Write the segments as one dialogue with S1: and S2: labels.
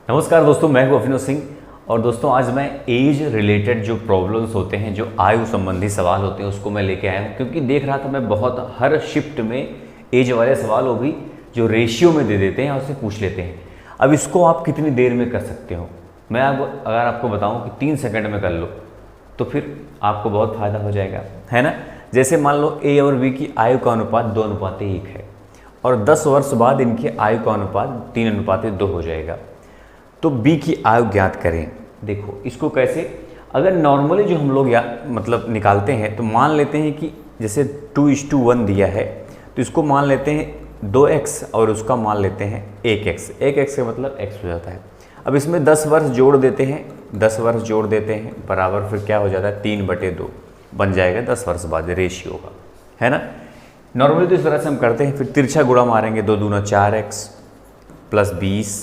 S1: नमस्कार दोस्तों, मैं हूं अभिनव सिंह। और दोस्तों आज मैं एज रिलेटेड जो प्रॉब्लम्स होते हैं, जो आयु संबंधी सवाल होते हैं, उसको मैं लेके आया हूं। क्योंकि देख रहा था मैं बहुत हर शिफ्ट में एज वाले सवाल वो भी जो रेशियो में दे देते हैं और उससे पूछ लेते हैं। अब इसको आप कितनी देर में कर सकते हो? मैं अब अगर आपको बताऊँ कि 3 सेकंड में कर लो तो फिर आपको बहुत फ़ायदा हो जाएगा, है ना। जैसे मान लो ए और बी की आयु का अनुपात 2:1 है और 10 वर्ष बाद इनकी आयु का अनुपात 3:2 हो जाएगा। तो बी की आयु ज्ञात करें। देखो इसको कैसे, अगर नॉर्मली जो हम लोग मतलब निकालते हैं तो मान लेते हैं कि जैसे 2:1 दिया है तो इसको मान लेते हैं 2x और उसका मान लेते हैं 1x। 1x का मतलब x हो जाता है। अब इसमें 10 वर्ष जोड़ देते हैं, 10 वर्ष जोड़ देते हैं बराबर फिर क्या हो जाता है 3/2 बन जाएगा 10 वर्ष बाद रेशियो का, है ना। नॉर्मली तो इस तरह से हम करते हैं। फिर तिरछा गुणा मारेंगे, 2 दूना 4x प्लस 20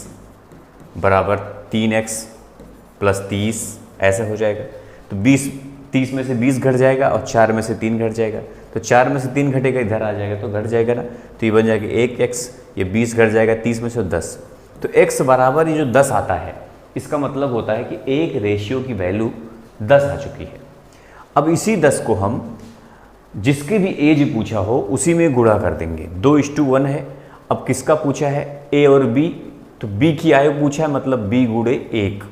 S1: बराबर 3x प्लस 30 ऐसे हो जाएगा। तो 30 में से 20 घट जाएगा और 4 में से 3 घट जाएगा। तो 4 में से 3 घटेगा, इधर आ जाएगा तो घट जाएगा ना। तो ये बन जाएगा 1x, ये 20 घट जाएगा 30 में से 10। तो x बराबर ये जो 10 आता है इसका मतलब होता है कि एक रेशियो की वैल्यू 10 आ चुकी है। अब इसी 10 को हम जिसकी भी एज पूछा हो उसी में गुणा कर देंगे। 2:1 है। अब किसका पूछा है? a और b। तो b की आयु पूछा है, मतलब b गुणे 1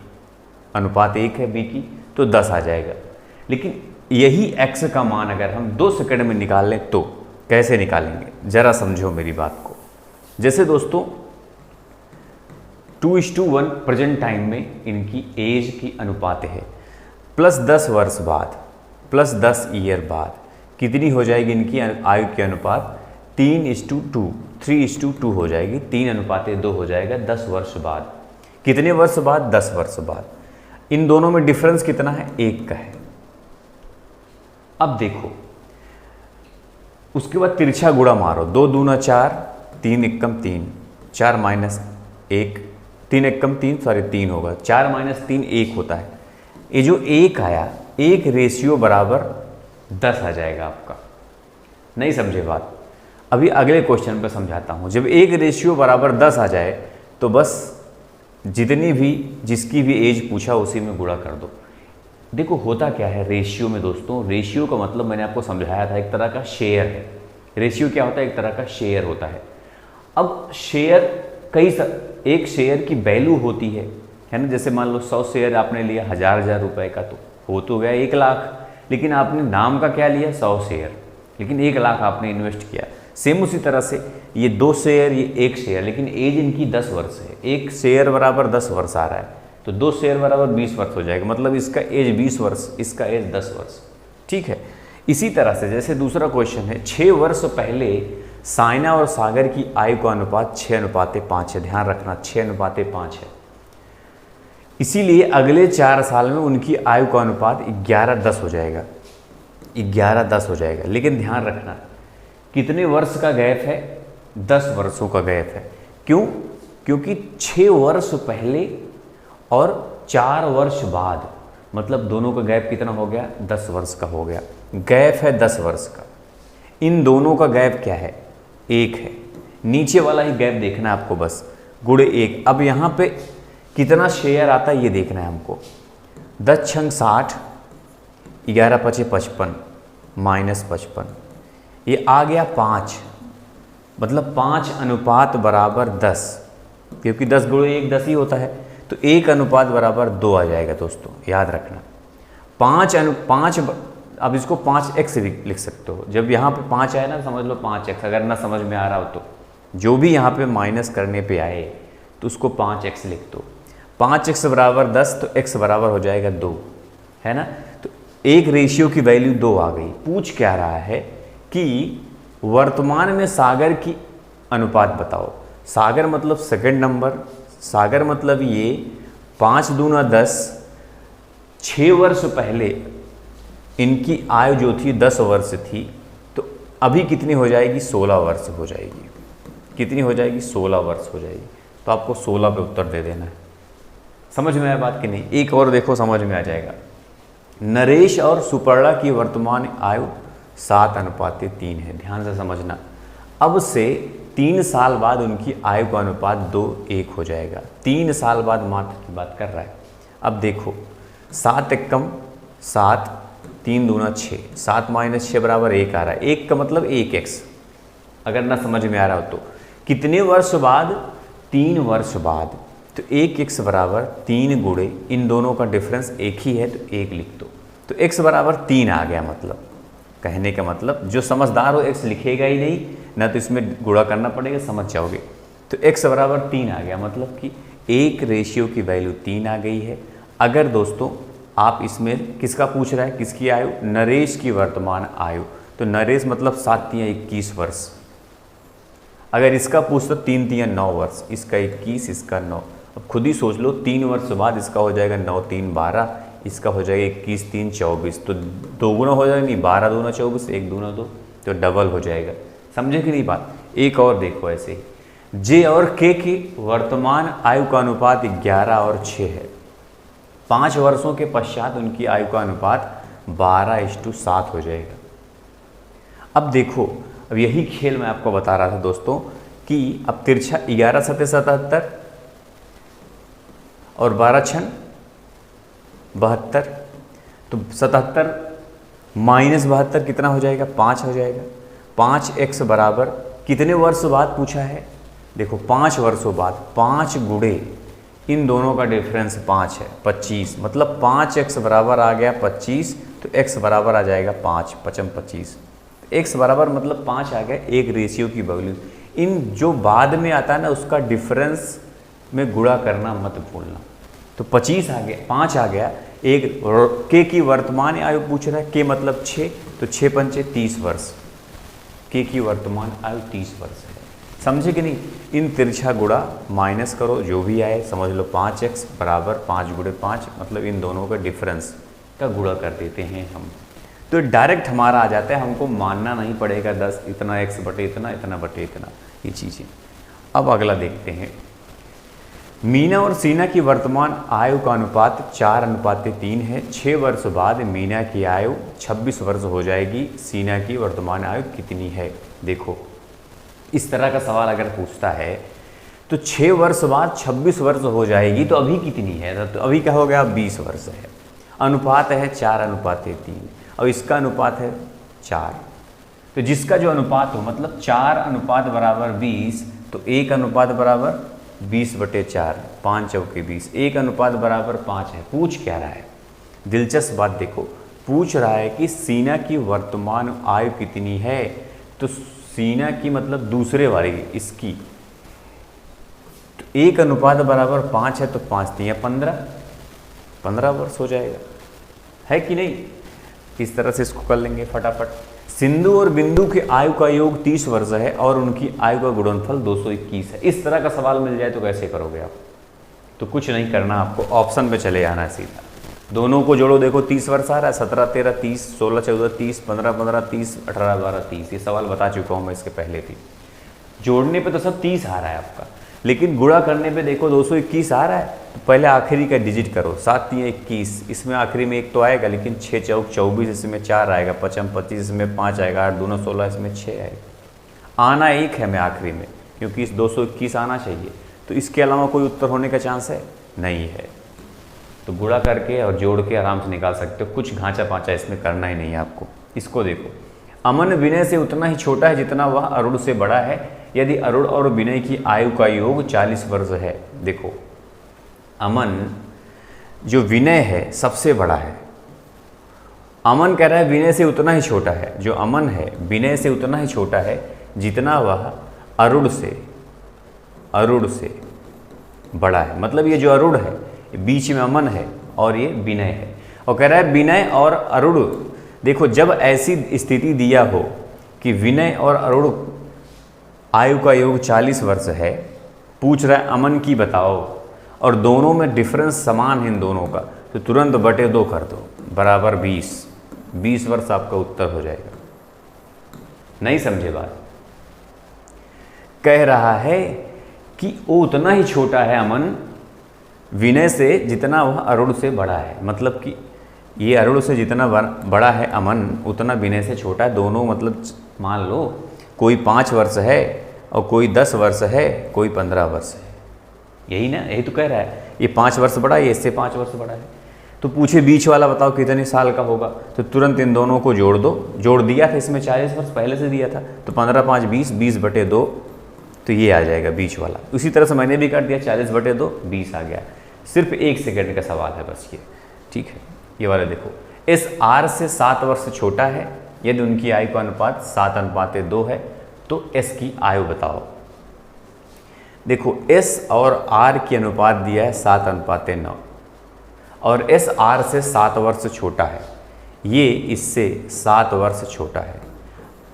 S1: अनुपात 1 है b की, तो 10 आ जाएगा। लेकिन यही x का मान अगर हम 2 सेकंड में निकाल लें तो कैसे निकालेंगे, जरा समझो मेरी बात को। जैसे दोस्तों 2:1 प्रेजेंट टाइम में इनकी एज की अनुपात है, प्लस 10 वर्ष बाद प्लस 10 ईयर बाद कितनी हो जाएगी इनकी आयु की अनुपात? 3:2, 3:2 हो जाएगी। 3:2 हो जाएगा 10 वर्ष बाद। कितने वर्ष बाद? 10 वर्ष बाद। इन दोनों में डिफरेंस कितना है? 1 का है। अब देखो उसके बाद तिरछा गुणा मारो, 2 दूना 4, 3 एकम 3, 4 माइनस 1, 3 एकम 3 सॉरी 3 होगा, 4 माइनस 3 1 होता है। ये जो 1 आया, 1 रेशियो बराबर 10 आ जाएगा आपका। नहीं समझे बात? अभी अगले क्वेश्चन पे समझाता हूँ। जब 1 रेशियो बराबर 10 आ जाए तो बस जिसकी भी एज पूछा उसी में गुणा कर दो। देखो होता क्या है रेशियो में दोस्तों, रेशियो का मतलब मैंने आपको समझाया था, एक तरह का शेयर है। रेशियो क्या होता है? एक तरह का शेयर होता है। अब शेयर एक शेयर की वैल्यू होती है ना। जैसे मान लो 100 शेयर आपने लिया 1000 रुपए का, तो हो तो गया 1 लाख। लेकिन आपने नाम का क्या लिया? 100 शेयर, लेकिन 1 लाख आपने इन्वेस्ट किया। सेम उसी तरह से ये 2 शेयर, ये 1 शेयर, लेकिन एज इनकी 10 वर्ष है। 1 शेयर बराबर 10 वर्ष आ रहा है, तो 2 शेयर बराबर 20 वर्ष हो जाएगा। मतलब इसका एज 20 वर्ष, इसका एज 10 वर्ष। ठीक है। इसी तरह से जैसे दूसरा क्वेश्चन है, 6 वर्ष पहले साइना और सागर की आयु का अनुपात 6:5 है। ध्यान रखना 6:5 है। इसीलिए अगले 4 साल में उनकी आयु का अनुपात 11:10 हो जाएगा। 11:10 हो जाएगा। लेकिन ध्यान रखना कितने वर्ष का गैप है? 10 वर्षों का गैप है। क्यों? क्योंकि 6 वर्ष पहले और 4 वर्ष बाद, मतलब दोनों का गैप कितना हो गया? 10 वर्ष का हो गया। गैप है 10 वर्ष का। इन दोनों का गैप क्या है? 1 है। नीचे वाला ही गैप देखना है आपको, बस गुणे 1। अब यहाँ पे कितना शेयर आता है ये देखना है हमको। 10 छंग 60, 11 पचे 55 माइनस 55, ये आ गया 5, मतलब 5 अनुपात बराबर 10, क्योंकि 10 गुणे 1 10 ही होता है। तो 1 अनुपात बराबर 2 आ जाएगा दोस्तों, याद रखना। 5 अब इसको 5x लिख सकते हो। जब यहाँ पे 5 आए ना, समझ लो 5x। अगर ना समझ में आ रहा हो तो जो भी यहाँ पे माइनस करने पे आए तो उसको 5x लिख दो। 5x बराबर 10, तो x बराबर हो जाएगा 2, है ना। तो एक रेशियो की वैल्यू 2 आ गई। पूछ क्या रहा है कि वर्तमान में सागर की अनुपात बताओ। सागर मतलब सेकंड नंबर, सागर मतलब ये 5 दूना 10, 6 वर्ष पहले इनकी आयु जो थी 10 वर्ष थी, तो अभी कितनी हो जाएगी? 16 वर्ष हो जाएगी। कितनी हो जाएगी? 16 वर्ष हो जाएगी। तो आपको 16 पे उत्तर दे देना है। समझ में आया बात कि नहीं? एक और देखो, समझ में आ जाएगा। नरेश और सुपर्णा की वर्तमान आयु 7:3 है। ध्यान से समझना। अब से 3 साल बाद उनकी आयु का अनुपात 2:1 हो जाएगा। 3 साल बाद मात्र की बात कर रहा है। अब देखो 7 एकम 7, 3 दूना 6, 7 - 6 बराबर 1 आ रहा है। 1 का मतलब 1x। अगर ना समझ में आ रहा हो तो कितने वर्ष बाद? 3 वर्ष बाद। तो 1x बराबर 3 गुणे इन दोनों का डिफरेंस 1 ही है तो 1 लिख दो। तो x बराबर 3 आ गया। मतलब कहने का मतलब जो समझदार हो x लिखेगा ही नहीं, ना तो इसमें गुणा करना पड़ेगा, समझ जाओगे। तो x बराबर 3 आ गया, मतलब कि 1 रेशियो की वैल्यू 3 आ गई है। अगर दोस्तों आप इसमें किसका पूछ रहा है, किसकी आयु? नरेश की वर्तमान आयु। तो नरेश मतलब 7 × 21 वर्ष। अगर इसका पूछ तो 3 × 9 वर्ष, इसका 21, इसका 9। अब खुद ही सोच लो, 3 वर्ष बाद इसका हो जाएगा 9 × 3 = 12, इसका हो जाएगा 21 × 3 = 24। तो 2 गुना हो जाएगा, नहीं 12 दूना 24, 1 दूना 2, तो डबल हो जाएगा। समझे कि नहीं बात? एक और देखो ऐसे ही, जे और के की वर्तमान आयु का अनुपात 11 और 6 है। 5 वर्षों के पश्चात उनकी आयु का अनुपात 12:7 हो जाएगा। अब देखो, अब यही खेल मैं आपको बता रहा था दोस्तों कि अब तिरछा 11 × 7 = 77 और 12 × 6 = 72। तो 77 - 72 कितना हो जाएगा? 5 हो जाएगा। 5x बराबर कितने वर्ष बाद पूछा है? देखो 5 वर्षों बाद, 5 गुणे इन दोनों का डिफरेंस 5 है, 25। मतलब 5x बराबर आ गया 25, तो x बराबर आ जाएगा 5, 5 × 25। x बराबर मतलब 5 आ गया। एक रेशियो की वैल्यू। इन जो बाद में आता है ना, उसका डिफरेंस में गुणा करना मत भूलना। तो 25 आ गया, 5 आ गया। एक के की वर्तमान आयु पूछ रहा है, के मतलब 6, तो 6 × 5 = 30 वर्ष। के की वर्तमान आयु 30 वर्ष है। समझे कि नहीं? इन तिरछा गुणा माइनस करो, जो भी आए समझ लो। 5x बराबर 5 × 5, मतलब इन दोनों का डिफरेंस का गुणा कर देते हैं हम। तो डायरेक्ट हमारा आ जाता है, हमको मानना नहीं पड़ेगा 10 इतना x बटे इतना, इतना बटे इतना, ये चीज़ें। अब अगला देखते हैं। मीना और सीना की वर्तमान आयु का अनुपात 4:3 है। 6 वर्ष बाद मीना की आयु 26 वर्ष हो जाएगी। सीना की वर्तमान आयु कितनी है? देखो इस तरह का सवाल अगर पूछता है तो 6 वर्ष बाद 26 वर्ष हो जाएगी, तो अभी कितनी है? तो अभी क्या हो गया? 20 वर्ष है। अनुपात है 4:3 और इसका अनुपात है 4। तो जिसका जो अनुपात हो, मतलब 4 = 20, तो 1 बराबर 20/4, 5 × 20, 1 बराबर 5 है। पूछ क्या रहा है? दिलचस्प बात देखो, पूछ रहा है कि सीना की वर्तमान आयु कितनी है। तो सीना की मतलब दूसरे वाली, इसकी, तो 1 बराबर 5 है, तो 5 × 3 = 15 वर्ष हो जाएगा, है कि नहीं? इस तरह से इसको कर लेंगे फटाफट। सिंधु और बिंदु के आयु का योग 30 वर्ष है और उनकी आयु का गुणनफल 221 है। इस तरह का सवाल मिल जाए तो कैसे करोगे आप? तो कुछ नहीं करना, आपको ऑप्शन में चले आना है सीधा। दोनों को जोड़ो, देखो 30 वर्ष आ रहा है, 17 × 13 = 30, 16 × 14 = 30, 15 × 15 = 30, 18 × 12 = 30। ये सवाल बता चुका हूँ मैं इसके पहले भी। जोड़ने पे तो सब 30 आ रहा है आपका, लेकिन गुणा करने पे देखो 221 आ रहा है। तो पहले आखिरी का डिजिट करो, 7 × 3 = 21, इसमें आखिरी में 1 तो आएगा, लेकिन 6 × 4 = 24, इसमें 4 आएगा, 5 × 25 इसमें 5 आएगा, 8 दूना 16 इसमें 6 आएगा। आना 1 है मैं आखिरी में, क्योंकि इस 221 आना चाहिए। तो इसके अलावा कोई उत्तर होने का चांस है? नहीं है। तो गुणा करके और जोड़ के आराम से निकाल सकते हो, कुछ घांचा पांचा इसमें करना ही नहीं है आपको। इसको देखो, अमन विनय से उतना ही छोटा है जितना वह अरुण से बड़ा है। यदि अरुण और विनय की आयु का योग 40 वर्ष है। देखो अमन जो विनय है सबसे बड़ा है। अमन कह रहा है विनय से उतना ही छोटा है। जो अमन है विनय से उतना ही छोटा है जितना वह अरुण से बड़ा है। मतलब ये जो अरुण है, बीच में अमन है और ये विनय है। और कह रहा है विनय और अरुण, देखो जब ऐसी स्थिति दिया हो कि विनय और अरुण आयु का योग 40 वर्ष है, पूछ रहा है अमन की बताओ, और दोनों में डिफरेंस समान है इन दोनों का, तो तुरंत बटे 2 कर दो, बराबर 20 वर्ष आपका उत्तर हो जाएगा। नहीं समझे बात? कह रहा है कि वो उतना ही छोटा है अमन विनय से जितना वह अरुण से बड़ा है। मतलब कि ये अरुण से जितना बड़ा है अमन, उतना विनय से छोटा है। दोनों मतलब मान लो कोई 5 वर्ष है और कोई 10 वर्ष है, कोई 15 वर्ष है। यही ना, यही तो कह रहा है। ये 5 वर्ष बड़ा है, ये इससे 5 वर्ष बड़ा है। तो पूछे बीच वाला बताओ कितने साल का होगा, तो तुरंत इन दोनों को जोड़ दो। जोड़ दिया था इसमें, 40 वर्ष पहले से दिया था, तो 15 5 20, 20/2, तो ये आ जाएगा बीच वाला। उसी तरह से मैंने भी कर दिया, 40/2, 20 आ गया। सिर्फ 1 सेकंड का सवाल है बस ये, ठीक है। ये वाला देखो, एस आर से 7 वर्ष छोटा है, यदि उनकी आयु का अनुपात 7:2 है, तो एस की आयु बताओ। देखो एस और आर की अनुपात दिया है 7:9, और एस आर से 7 वर्ष छोटा है, ये इससे 7 वर्ष छोटा है।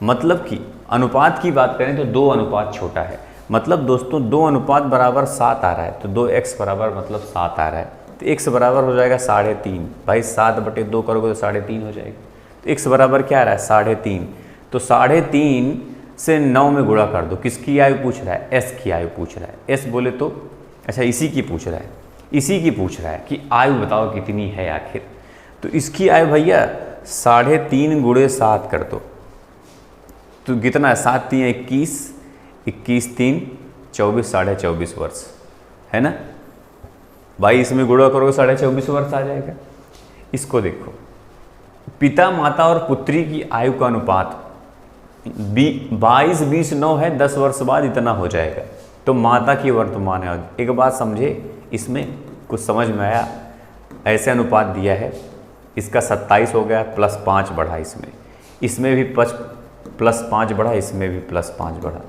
S1: मतलब कि अनुपात की बात करें तो 2 अनुपात छोटा है। मतलब दोस्तों 2 अनुपात बराबर 7 आ रहा है, तो 2x बराबर मतलब 7 आ रहा है, तो x बराबर हो जाएगा 3.5। भाई 7/2 करोगे तो 3.5 हो जाएगा। तो x बराबर क्या आ रहा है, 3.5। तो 3.5 से 9 में गुणा कर दो। किसकी आयु पूछ रहा है, s की आयु पूछ रहा है। s बोले तो अच्छा इसी की पूछ रहा है, इसी की पूछ रहा है कि आयु बताओ कितनी है आखिर। तो इसकी आयु भैया 3.5 × 7 कर दो, तो कितना है, 7 3 21, 21 3 24, 24.5 वर्ष है ना भाई। इसमें गुणा करोगे 24.5 वर्ष आ जाएगा। इसको देखो, पिता माता और पुत्री की आयु का अनुपात 22 20 9 है, 10 वर्ष बाद इतना हो जाएगा। तो माता की वर्तमान आयु, एक बात समझे, इसमें कुछ समझ में आया। ऐसे अनुपात दिया है, इसका 27 हो गया, +5 बढ़ा, इसमें भी +5 बढ़ा, इसमें भी +5 बढ़ा।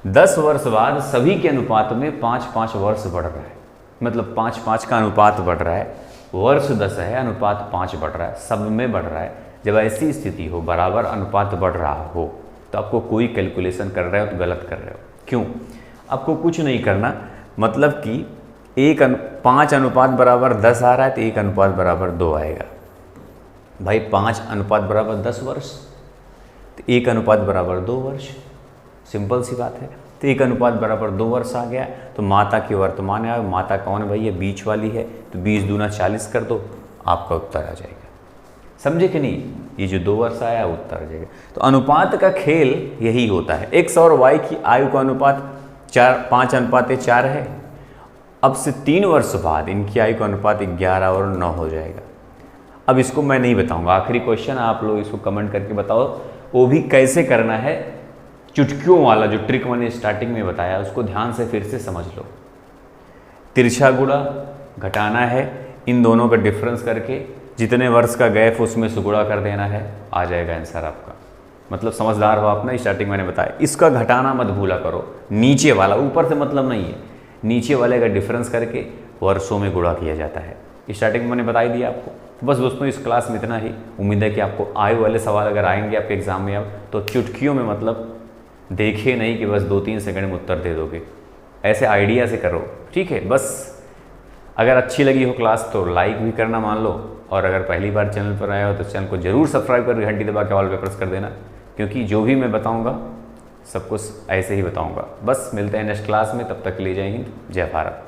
S1: 10 वर्ष बाद सभी के अनुपात में 5-5 वर्ष बढ़ रहा है, मतलब 5-5 का अनुपात बढ़ रहा है। वर्ष 10 है, अनुपात 5 बढ़ रहा है, सब में बढ़ रहा है। जब ऐसी स्थिति हो, बराबर अनुपात बढ़ रहा हो, तो आपको कोई कैलकुलेशन कर रहे हो तो गलत कर रहे हो। क्यों? आपको कुछ नहीं करना, मतलब कि 5 अनुपात बराबर 10 आ रहा है, तो 1 अनुपात बराबर 2 आएगा। भाई 5 अनुपात बराबर 10 वर्ष, तो 1 अनुपात बराबर 2 वर्ष, सिंपल सी बात है। तो 1 अनुपात बराबर 2 वर्ष आ गया। तो माता की वर्तमान आयु, माता कौन है भाई, ये बीच वाली है, तो 20 दूना 40 कर दो, आपका उत्तर आ जाएगा। समझे कि नहीं? ये जो 2 वर्ष आया उत्तर आ जाएगा। तो अनुपात का खेल यही होता है। x और y की आयु का अनुपात 5:4 है। अब से 3 वर्ष बाद इनकी आयु का अनुपात 11 और 9 हो जाएगा। अब इसको मैं नहीं बताऊंगा, आखिरी क्वेश्चन आप लोग इसको कमेंट करके बताओ, वो भी कैसे करना है। चुटकियों वाला जो ट्रिक मैंने स्टार्टिंग में बताया, उसको ध्यान से फिर से समझ लो। तिरछा गुणा घटाना है, इन दोनों का डिफरेंस करके जितने वर्ष का गैप उसमें से गुणा कर देना है, आ जाएगा आंसर आपका। मतलब समझदार हो आप ना, स्टार्टिंग मैंने बताया। इसका घटाना मत भूला करो, नीचे वाला, ऊपर से मतलब नहीं है, नीचे वाले का डिफरेंस करके वर्षों में गुणा किया जाता है। स्टार्टिंग में मैंने बता ही दिया आपको। तो बस दोस्तों इस क्लास में इतना ही। उम्मीद है कि आपको आयु वाले सवाल अगर आएंगे आपके एग्जाम में, अब तो चुटकियों में, मतलब देखिए नहीं कि बस 2-3 सेकंड में उत्तर दे दोगे, ऐसे आइडिया से करो, ठीक है। बस अगर अच्छी लगी हो क्लास तो लाइक भी करना मान लो, और अगर पहली बार चैनल पर आए हो तो चैनल को जरूर सब्सक्राइब कर घंटी दबा के ऑल पे प्रेस कर देना, क्योंकि जो भी मैं बताऊंगा सब कुछ ऐसे ही बताऊंगा। बस मिलते हैं नेक्स्ट क्लास में, तब तक के लिए जय हिंद, जय भारत।